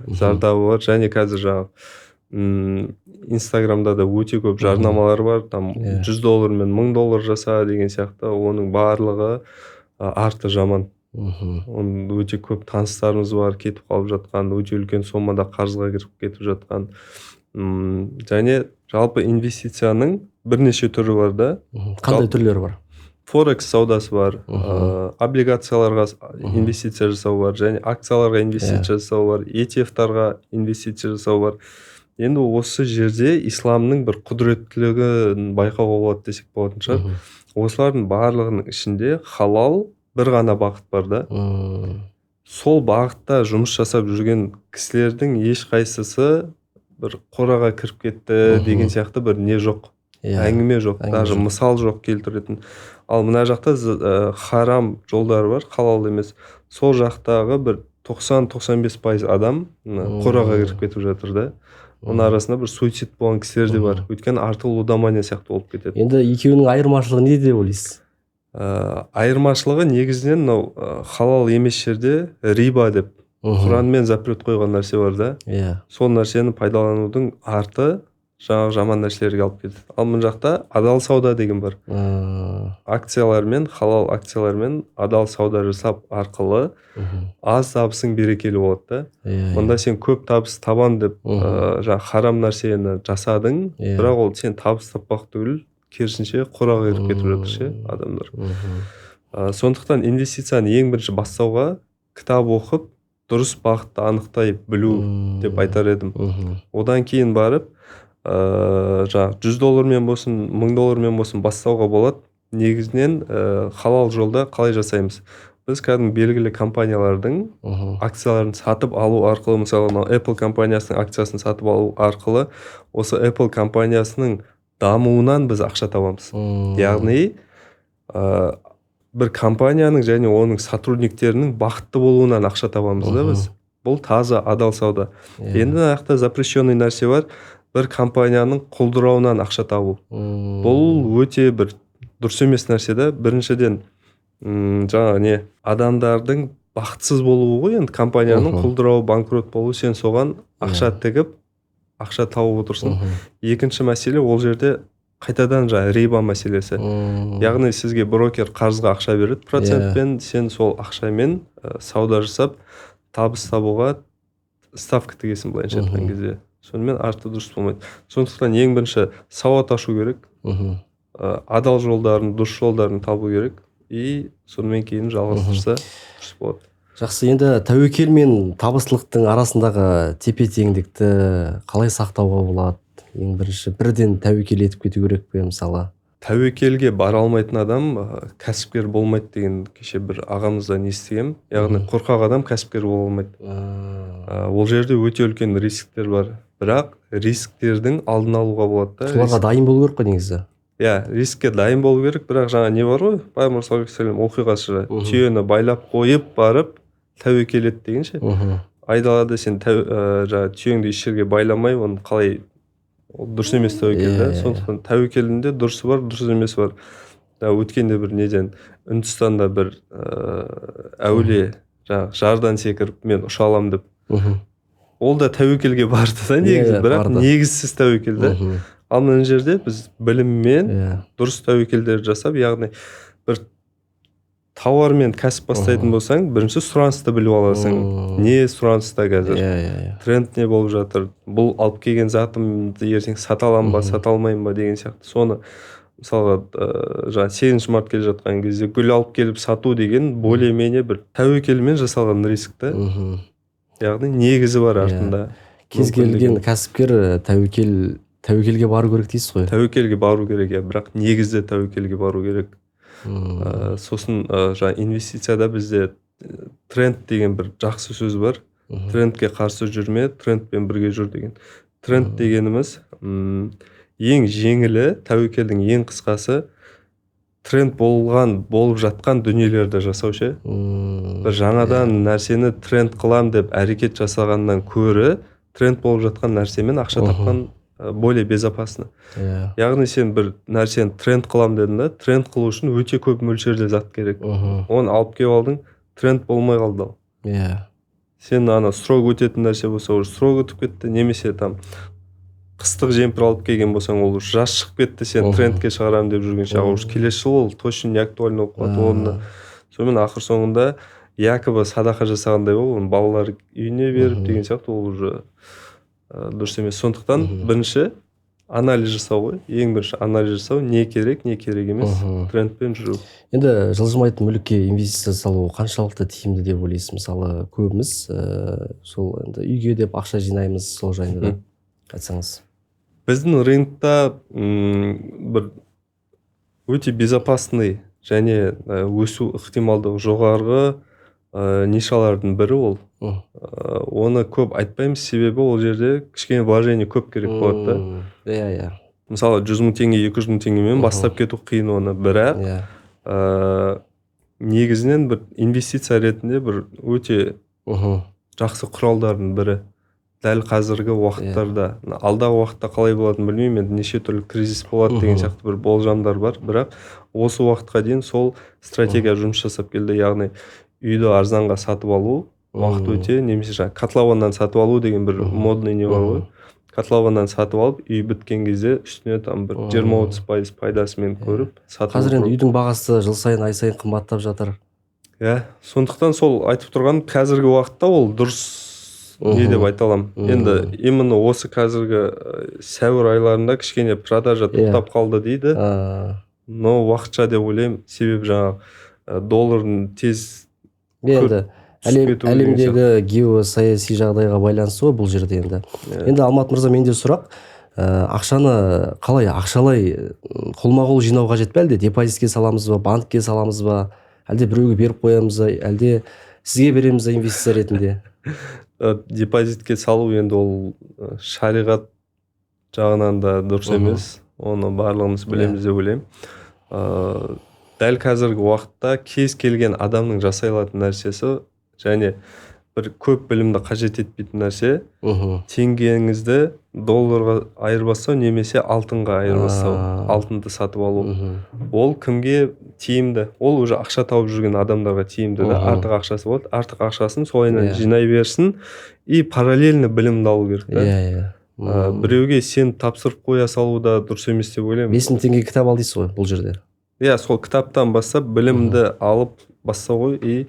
Зардабы бар. Және қазір Инстаграмда да өте көп жарнамалар бар. Там $100 мен $1000 жаса деген сияқты. Оның барлығы арты жаман. Оның өте көп таныстарымыз бар, кетіп қалып жатқан, өте үлкен соммада қарызға кіріп кетіп жатқан. Және жалпы инвестицияның бірнеше түрі бар да. Қандай түрлері бар? Форекс саудасы бар, облигацияларға инвестиция жасау бар, және акцияларға инвестиция жасау бар, ETF-тарға инвестиция жасау бар. Енді осы жерде исламның бір құдіреттілігін байқауға болады десек болатын шығар. Осылардың барлығының ішінде халал бір ғана бағыт бар да. Сол бағытта жұмыс жасап жүрген кісілердің ешқайсысы бір қораға кіріп кетті деген сияқты бір не жоқ. Әңгіме жоқ, даже мысал жоқ келтіретін. Ал мына жақта харам жолдары бар, халал емес. Сол жақтағы бір 90-95% адам қораға кіріп кетіп жатыр да. Оның арасында бір суицид болған кісілер де бар. Өйткені арты лудомания сияқты болып кетеді. Енді екеуінің айырмашылығы не деп ойлайсыз? Айырмашылығы негізінен халал емес жерде риба деп Құранмен запрет қойған нәрсе бар да. Сол нәрсені пайдаланудың арты жаман нәрселерге алып кетеді. Ал мына жақта адал сауда деген бар. Акциялармен, халал акциялармен адал сауда жасап арқылы аз табысың берекелі болады да. Мұнда сен көп табыс табан деп харам нәрсені жасадың, бірақ ол сен табыс таппақ түгіл, керісінше қораға кіріп кетіп жатыр ше адамдар. Сондықтан инвестицияны ең бірінші бастауға кітап оқып, дұрыс бағытты анықтай білу деп айтар едім. Одан кейін барып $100 мен болсын, $1000 мен болсын бастауға болады. Негізінен халал жолда қалай жасаймыз? Біз кәдімгі белгілі компаниялардың акцияларын сатып алу арқылы, мысалы Apple компаниясының акциясын сатып алу арқылы, осы Apple компаниясының дамуынан біз ақша табамыз. Яғни бір компанияның және оның сотрудниктерінің бақытты болуынан ақша табамыз да біз. Бұл таза адал сауда. Енді мына жақта запрещенный нәрсе бар. Бір компанияның құлдырауынан ақша табу. Бұл өте бір дұрыс емес нәрсе да. Біріншіден жаңағы не адамдардың бақытсыз болуы ғой, енді компанияның құлдырауы, банкрот болуы, сен соған ақша тігіп, ақша тауып отырсың. Екінші мәселе ол жерде қайтадан жаңа риба мәселесі. Яғни сізге брокер қарызға ақша береді процентпен, сен сол ақшамен сауда жасап, табыс табуға ставка тігесің былайша айтқан кезде. Сонымен арты дұрыс болмайды. Сондықтан ең бірінші сауат ашу керек. Адал жолдарын, дұрыс жолдарын табу керек. И сонымен кейін жалғастырса дұрыс болады. Жақсы, енді тәуекел мен табыстылықтың арасындағы тепе-теңдікті қалай сақтауға болады? Ең бірінші бірден тәуекел етіп кету керек пе мысалы? Тәуекелге бара алмайтын адам кәсіпкер болмайды деген кеше бір ағамыздан естігем. Яғни қорқақ адам кәсіпкер бола алмайды. Ол жерде өте үлкен рисктер бар. Бірақ рисктердің алдын алуға болады да. Соларға дайын болу керек қой негізі. Рискке дайын болу керек, бірақ жаңа не бар ғой, Пайғамбар саллаллаху алейхи ва саллям оқиғасы, түйені байлап қойып барып тәуекел ет дегенше. Айдалада сен жаңа түйеңді еш жерге байламай, оны қалай дұрыс емес тәуекел да. Сондықтан тәуекелінде дұрысы бар, дұрыс емес бар. Өткенде бір неден Үндістанда бір әулие жаңа жардан секіріп мен ұша аламын деп. Ол да тәуекелге барды да негізі, бірақ негізсіз тәуекел да. Ал мына жерде біз біліммен дұрыс тәуекелдер жасап, яғни бір тауармен кәсіп бастайтын болсаң, бірінші сұранысты біліп аласың. Не сұраныста қазір? Тренд не болып жатыр? Бұл алып келген затымды ертең сата аламын ба, сата алмаймын ба деген сияқты. Соны мысалға жаңа 8 март келе жатқан кезде гүл алып келіп сату деген более-менее бір тәуекелмен жасалған риск та. Яғни негізі бар артында. Кез келген кәсіпкер тәуекелге бару керек дейсіз ғой? Тәуекелге бару керек, бірақ негізде тәуекелге бару керек. Сосын жаңа инвестицияда бізде тренд деген бір жақсы сөз бар. Трендке қарсы жүрме, трендпен бірге жүр деген. Тренд дегеніміз ең жеңілі, тәуекелдің ең қысқасы тренд болып жатқан дүниелерді жасау ше. Бір жаңадан нәрсені тренд қылам деп әрекет жасағаннан көрі тренд болып жатқан нәрсемен ақша тапқан более безопасно. Яғни сен бір нәрсені тренд қылам дедің да, тренд қылу үшін өте көп мөлшерде зат керек. Оны алып келіп алдың, тренд болмай қалды. Сен срок өтетін нәрсе болса, уже срок өтіп кетті, немесе там қыстық жемпір алып келген болсаң, ол жаз шығып кетті, сен трендке шығарам деп жүргенше, уже келесі жыл ол точно не актуально болып қалады орнына. Сонымен ақыр соңында якобы садақа жасағандай ол, оны балалар үйіне беріп деген сияқты, ол уже дұрыс емес. Сондықтан бірінші анализ жасау ғой. Ең бірінші анализ жасау, не керек, не керек емес, трендпен жүру. Енді жылжымайтын мүлікке инвестиция салу қаншалықты тиімді деп ойлайсыз? Мысалы, көбіміз сол енді үйге деп ақша жинаймыз, сол жайында да айтсаңыз. Біздің рынокта бір өте безопасный және өсу ықтималдығы жоғарғы нишалардың бірі ол. Оны көп айтпаймыз, себебі ол жерде кішкене вложение көп керек болады да. Мысалы 100 000 теңге, 200 000 теңгемен бастап кету қиын оны, бірақ негізінен бір инвестиция ретінде бір өте жақсы құралдардың бірі. Дәл қазіргі уақыттарда, алдағы уақытта қалай болатынын білмеймін, енді неше түрлі кризис болады деген сияқты бір болжамдар бар, бірақ осы уақытқа дейін сол стратегия жұмыс жасап келді. Яғни үйді арзанға сатып алу, уақыт өте, немесе жаңа котлованнан сатып алу деген бір модный не бар ғой. Котлованнан сатып алып, үй біткен кезде үстіне там бір 20-30% пайдасымен көріп сатып алу. Қазір енді үйдің бағасы жыл сайын, ай сайын қымбаттап жатыр. Сондықтан сол айтып тұрған қазіргі уақытта ол дұрыс не деп айта аламын. Енді именно осы қазіргі сәуір айларында кішкене продажа тоқтап қалды дейді. Но уақытша деп ойлаймын, себебі жаңа доллардың тез енді әлемдегі геосаяси жағдайға байланысты ғой бұл жерде енді. Енді Алмат мырза, менде сұрақ, ақшаны қалай ақшалай қолма-қол жинау қажет пе, әлде депозитке саламыз ба, банкке саламыз ба, әлде біреуге беріп қоямыз ба, әлде сізге береміз ба инвестиция ретінде? Депозитке салу енді ол шариғат жағынан да дұрыс емес. Оны барлығымыз білеміз деп ойлаймын. дәл қазіргі уақытта кез келген адамның жасай алатын нәрсесі және бір көп білімді қажет етпейтін нәрсе теңгеңізді долларға айырбастау немесе алтынға айырбастау, алтынды сатып алу. Ол кімге тиімді? Ол уже ақша тауып жүрген адамдарға тиімді да, артық ақшасы болады, артық ақшасын солайынан жинай берсін и параллельно білімді алу керек та. Біреуге сен тапсырып қоя салу да дұрыс емес деп ойлаймын. 5000 теңге кітап ал дейсіз ғой бұл жерде. Сол кітаптан бастап білімді алып бастау ғой, и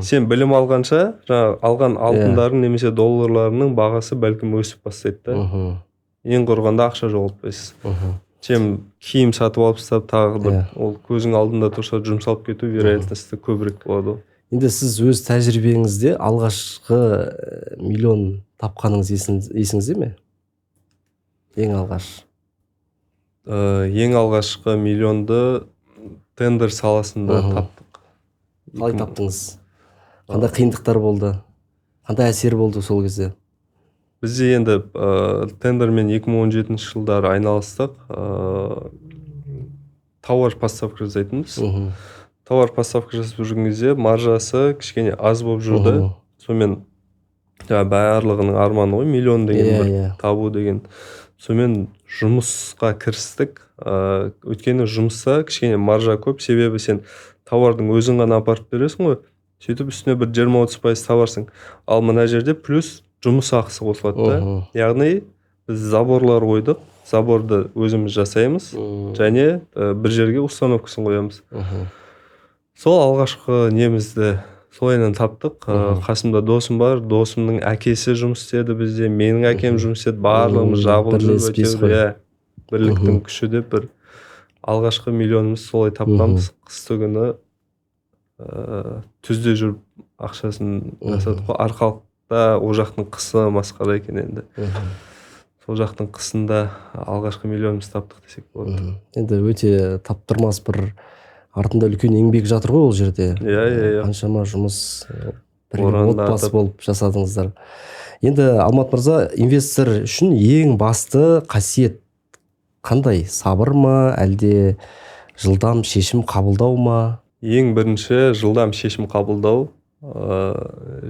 сен білім алғанша жаңағы алған алтындарың немесе долларларының бағасы бәлкім өсіп бастайды да. Ең құрғанда ақша жоғалтпайсыз. Сен киім сатып алып тастап тағы бір ол көзің алдында тұрса жұмсалып кету вероятності көбірек болады ғой. Енді сіз өз тәжірибеңізде алғашқы миллион тапқаныңыз есіңізде ме? Ең алғаш. Ең алғашқы миллионды тендер саласында таптық. Қалай таптыңыз? Қандай қиындықтар болды? Қандай әсер болды сол кезде? Бізде енді тендермен 2017 жылдары айналыстық. Тауар поставка жасайтынбыз. Тауар поставка жасап жүрген кезде маржасы кішкене аз болып жүрді. Сонымен барлығының арманы ғой, миллион деген бір табу деген. Сонымен жұмысқа кірістік. Өйткені жұмыста кішкене маржа көп, себебі сен тауардың өзің ғана апарып бересің ғой. Сөйтіп үстіне бір 20-30% табарсың. Ал мына жерде плюс жұмыс ақысы қосылады да. Яғни біз заборлар қойдық. Заборды өзіміз жасаймыз және бір жерге установкасын қоямыз. Сол алғашқы немізді солайынан таптық. Қасымда досым бар. Досымның әкесі жұмыс істеді бізде, менің әкем жұмыс істеді. Барлығымыз жабылып жүріп, бірліктің күші деп бір алғашқы миллионымыз солай тапқанбыз. Қысты күні түзде жүріп ақшасын жасадық. Арқалықта о жақтың қысы масқара екен енді. Сол жақтың қысында алғашқы миллионымыз таптық десек болады. Енді өте таптырмас бір артында үлкен еңбек жатыр ғой ол жерде. Қаншама жұмыс, отбасы болып жасадыңыздар. Енді Алмат мырза, инвестор үшін ең басты қасиет қандай? Сабыр ма, әлде жылдам шешім қабылдау ма? Ең бірінші жылдам шешім қабылдау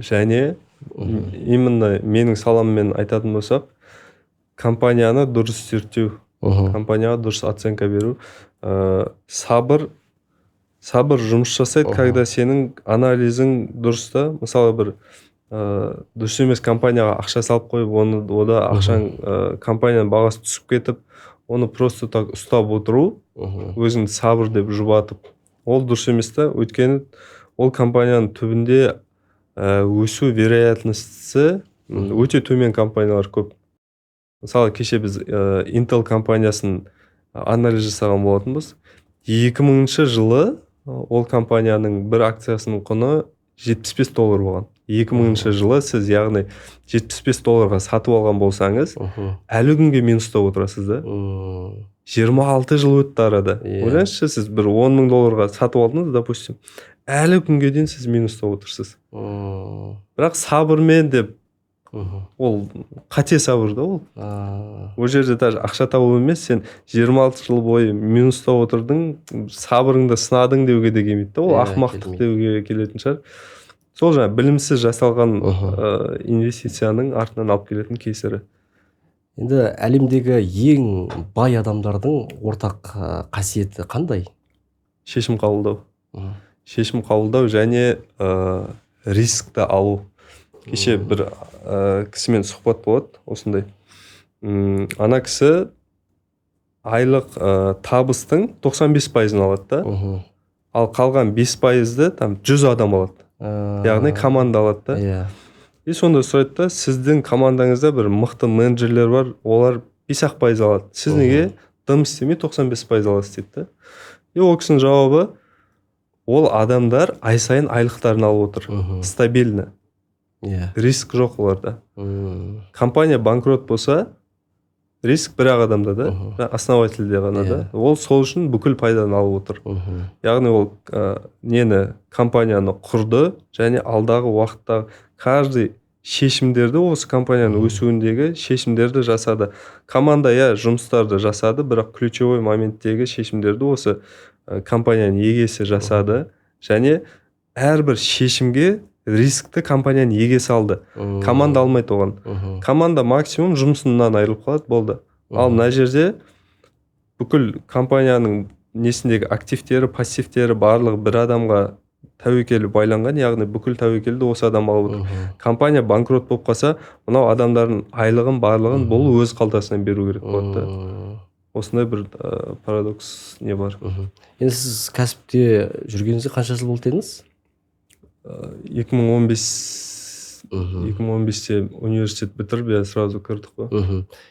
және именно менің саламмен айтатын болсақ, компанияны дұрыс зерттеу, компанияға дұрыс оценка беру. Сабыр жұмыс жасайды, когда сенің анализің дұрыс та. Мысалы бір дұрыс емес компанияға ақша салып қойып, ода ақшаң компанияның бағасы түсіп кетіп, оны просто так ұстап отыру, өзіңді сабыр деп жұбатып, ол дұрыс емес та. Өйткені ол компанияның түбінде өсу вероятності өте төмен компаниялар көп. Мысалы кеше біз Intel компаниясын анализ жасаған болатынбыз. 2000 жылы ол компанияның бір акциясының құны $75 болған. 2000 жылы сіз яғни $75 сатып алған болсаңыз, әлі күнге минуста отырасыз да. 26 жыл өтті арада. Ойлаңызшы, сіз бір $10,000 сатып алдыңыз, допустим, әлі күнге дейін сіз минуста отырсыз. Бірақ сабырмен деп ол қате сабыр да ол. Ол жерде даже ақша табу емес, сен 26 жыл бойы минуста отырдың, сабырыңды сынадың деуге де келмейді да. Ол ақымақтық деуге келетін шығар. Сол жаңа білімсіз жасалған инвестицияның артынан алып келетін кесірі. Енді әлемдегі ең бай адамдардың ортақ қасиеті қандай? Шешім қабылдау. Шешім қабылдау және рискті алу. Кеше бір кісімен сұхбат болады, осындай. Ана кісі айлық табыстың 95%-ын алады да. Ал қалған 5%-ды там 100 адам алады. Яғни команда алады да. И сонда сұрайды да, сіздің командаңызда бір мықты менеджерлер бар, олар 5% алады. Сіз неге дым істемей 95% аласыз дейді да. И ол кісінің жауабы, ол адамдар ай сайын айлықтарын алып отыр. Стабильно. Риск жоқ оларда. Компания банкрот болса, риск бір-ақ адамда да, основательде ғана да. Ол сол үшін бүкіл пайданы алып отыр. Яғни ол компанияны құрды және алдағы уақытта каждый шешімдерді, осы компанияның өсуіндегі шешімдерді жасады. Команда жұмыстарды жасады, бірақ ключевой моменттегі шешімдерді осы компанияның егесі жасады. Және әрбір шешімге рискті компанияның егесі алды. Команда алмайды оған. Команда максимум жұмысынан айырылып қалады, болды. Ал мына жерде бүкіл компанияның несіндегі активтері, пассивтері барлығы бір адамға тәуекелі байланған, яғни бүкіл тәуекелді осы адам алып отыр. Компания банкрот болып қалса, мынау адамдардың айлығын барлығын бұл өз қалтасынан беру керек болады. Осындай бір парадокс не бар. Енді сіз кәсіпте жүргеніңізге қанша жыл болды дедіңіз? 2015-те университет бітіріп, сразу кірдік қой.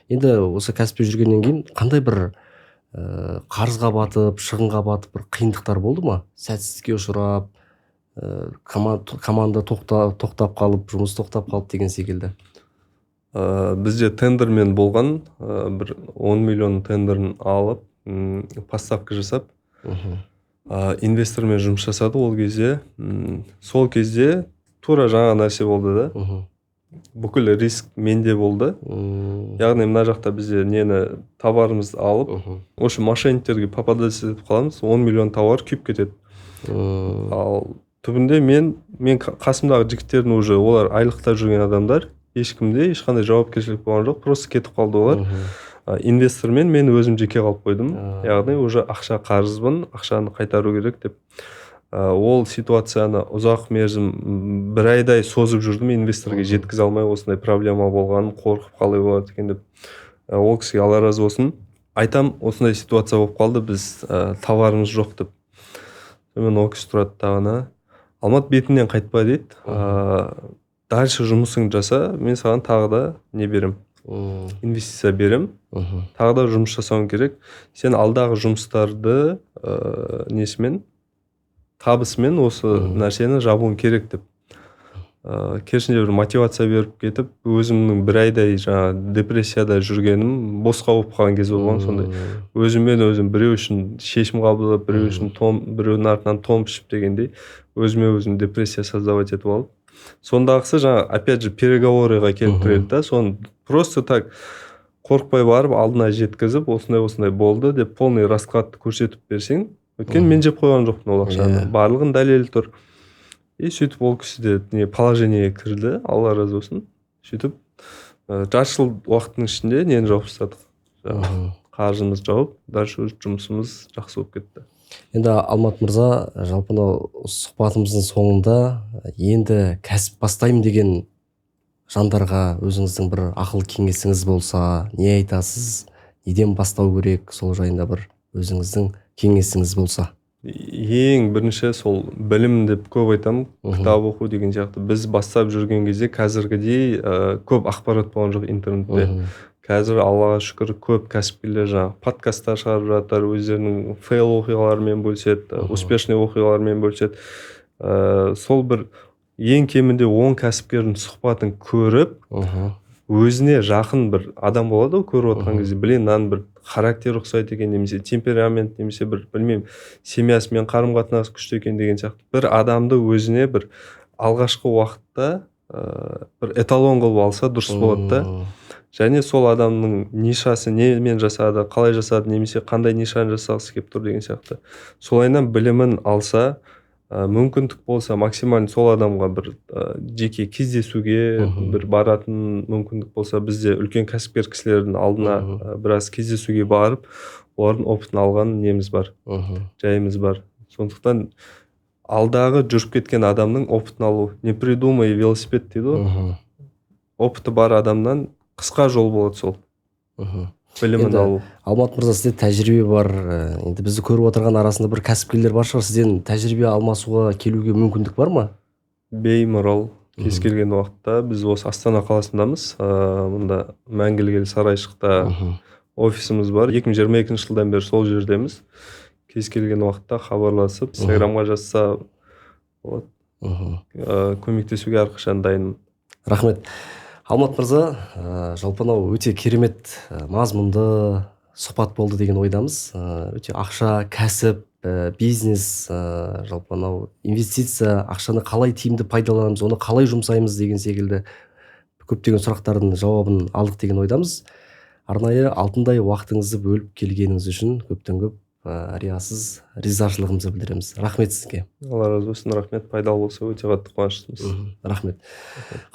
Енді осы кәсіпте жүргеннен кейін қандай бір қарызға батып, шығынға батып, бір қиындықтар болды ма? Сәтсіздікке ұшырап, команда тоқтап қалып, жұмыс тоқтап қалып деген секілді. Бізде тендермен болған, бір 10 миллион тендерін алып, поставка жасап, инвестормен жұмыс жасады ол кезде. Сол кезде тура жаңа нәрсе болды да. Бүкіл риск менде болды. Яғни мына жақта бізде нені товарымызды алып, осы мошенниктерге попадать етіп қаламыз, 10 миллион товар күйіп кетеді. Ал түбінде мен қасымдағы жігіттердің уже олар айлықта жүрген адамдар, ешкімде ешқандай жауапкершілік болған жоқ, просто кетіп қалды олар. Инвестормен мен өзім жеке қалып қойдым. Яғни уже ақша қарызбын, ақшаны қайтару керек деп. Ол ситуацияны ұзақ мерзім бір айдай созып жүрдім, инвесторға жеткізе алмай, осындай проблема болғанын қорқып қалай болады екен деп. Ол кісіге Алла разы болсын. Айтам, осындай ситуация болып қалды, біз товарымыз жоқ деп. Мен ол кісі тұрады тағына. Алмат бетінен қайтпа дейді. Дальше жұмысың жаса, мен саған тағы да не берем? Инвестиция берем. Тағы да жұмыс жасауың керек. Сен алдағы жұмыстарды несімен, табысымен осы нәрсені жабуың керек деп. Керісінше бір мотивация беріп кетіп, өзімнің бір айдай жаңа депрессияда жүргенім босқа болып қалған кез болған. Сондай өзіммен өзім біреу үшін шешім қабылдап, біреу үшін біреудің артынан том пішіп дегендей, өзіме өзім депрессия создавать етіп алып. Сондағысы жаңа опять же переговорыға келіп тірелді да, соны просто так қорықпай барып алдына жеткізіп, осындай болды деп полный раскладты көрсетіп берсең, өйткені мен жеп қойған жоқпын ол ақшаны, барлығын дәлелі тұр. И сөйтіп ол кісі де положениеге кірді, Алла разы болсын. Сөйтіп жарты жыл уақыттың ішінде нені жауып тастадық. Қаржымыз жауып, дальше жұмысымыз жақсы болып кетті. Енді Алмат мырза, жалпы сұхбатымыздың соңында енді кәсіп бастаймын деген жандарға өзіңіздің бір ақыл кеңесіңіз болса, не айтасыз, неден бастау керек, сол жайында бір өзіңіздің кеңесіңіз болса? Ең бірінші сол білім деп көп айтам, кітап оқу деген сияқты. Біз бастап жүрген кезде қазіргідей көп ақпарат болған жоқ интернетте. Қазір Аллаға шүкір көп кәсіпкерлер жаңағы подкасттар шығарып жатыр, өздерінің фейл оқиғаларымен бөліседі, успешный оқиғаларымен бөліседі. Сол бір ең кемінде 10 кәсіпкердің сұхбатын көріп, өзіне жақын бір адам болады, көріп отырған кезде, білен, мынаның бір характер ұқсайды екен, немесе темперамент, немесе бір білмеймін, семьясымен қарым-қатынасы күшті екен деген сияқты. Бір адамды өзіне бір алғашқы уақытта бір эталон қылып алса дұрыс болады да. Және сол адамның нишасы немен жасады, қалай жасады, немесе қандай нишаны жасағысы келіп тұр деген сияқты. Солайынан білімін алса, мүмкіндік болса максимально сол адамға бір жеке кездесуге бір баратын мүмкіндік болса, бізде үлкен кәсіпкер кісілердің алдына біраз кездесуге барып, олардың опытын алған неміз бар, жайымыз бар. Сондықтан алдағы жүріп кеткен адамның опытын алу. Не придумай велосипед дейді ғой. Опыты бар адамнан қысқа жол болады сол. Білімін алу. Алмат мырза, сізде тәжірибе бар. Енді бізді көріп отырған арасында бір кәсіпкерлер бар шығар. Сізден тәжірибе алмасуға келуге мүмкіндік бар ма? Беймарал кез келген уақытта. Біз осы Астана қаласындамыз. Мұнда Мәңгілік ел Сарайшықта офисіміз бар. 2022 жылдан бері сол жердеміз. Кез келген уақытта хабарласып, Инстаграмға жазса болады. Көмектесуге әрқашан дайынмын. Рахмет. Алмат мырза, жалпы өте керемет мазмұнды сұхбат болды деген ойдамыз. Өте ақша, кәсіп, бизнес, жалпы инвестиция, ақшаны қалай тиімді пайдаланамыз, оны қалай жұмсаймыз деген секілді көптеген сұрақтардың жауабын алдық деген ойдамыз. Арнайы алтындай уақытыңызды бөліп келгеніңіз үшін көптен көп риясыз ризашылығымызды білдіреміз. Рахмет сізге. Алла разы болсын, рахмет. Пайдалы болса өте қатты қуаныштымыз. Рахмет.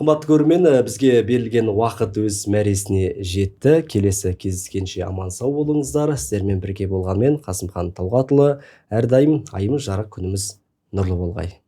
Қымбатты көрермен, бізге берілген уақыт өз мәресіне жетті. Келесі кездескенше аман сау болыңыздар. Сіздермен бірге болғанмен Қасымхан Талғатұлы. Әрдайым айымыз жарық, күніміз нұрлы болғай.